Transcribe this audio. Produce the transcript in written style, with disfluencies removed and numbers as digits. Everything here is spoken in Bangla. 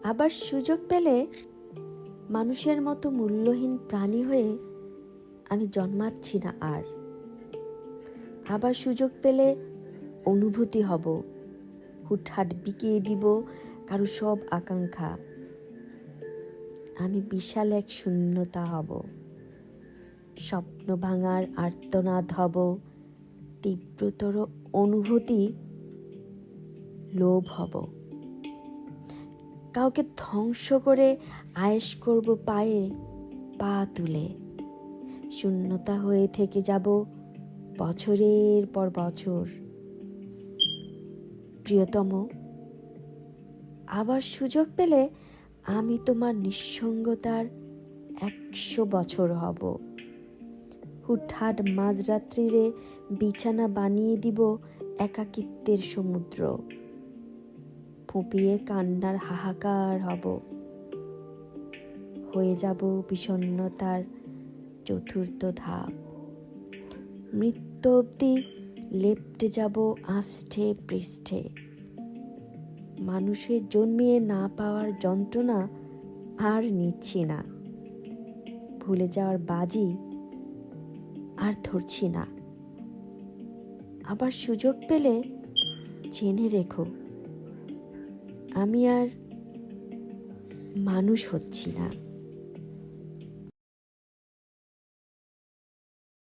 আবার সুযোগ পেলে মানুষের মতো মূল্যহীন প্রাণী হয়ে আমি জন্মাচ্ছি না আর। আবার সুযোগ পেলে অনুভূতি হব, হুটহাট বিকিয়ে দিব কারো সব আকাঙ্ক্ষা। আমি বিশাল এক শূন্যতা হব, স্বপ্ন ভাঙার আর্তনাদ হব, তীব্রতর অনুভূতি লোভ হব। কাউকে ধ্বংস করে আয়েশ করব পায়ে পা তুলে। শূন্যতা হয়ে থেকে যাব বছরের পর বছর। প্রিয়তম, আবার সুযোগ পেলে আমি তোমার নিঃসঙ্গতার 100 বছর হব। হুটহাট মাঝরাত্রিরে বিছানা বানিয়ে দিব একাকিত্বের সমুদ্র। ফুঁপিয়ে কান্নার হাহাকার হব, হয়ে যাব বিষণ্ণতার চতুর্থ ধাপ। মৃত্যু অবধি লেপ্টে যাব আষ্ঠে পৃষ্ঠে। মানুষের জন্মিয়ে না পাওয়ার যন্ত্রণা আর নিচ্ছি না। ভুলে যাওয়ার বাজি আর ধরছি না। আবার সুযোগ পেলে জেনে রেখো, আমি আর মানুষ হচ্ছি না।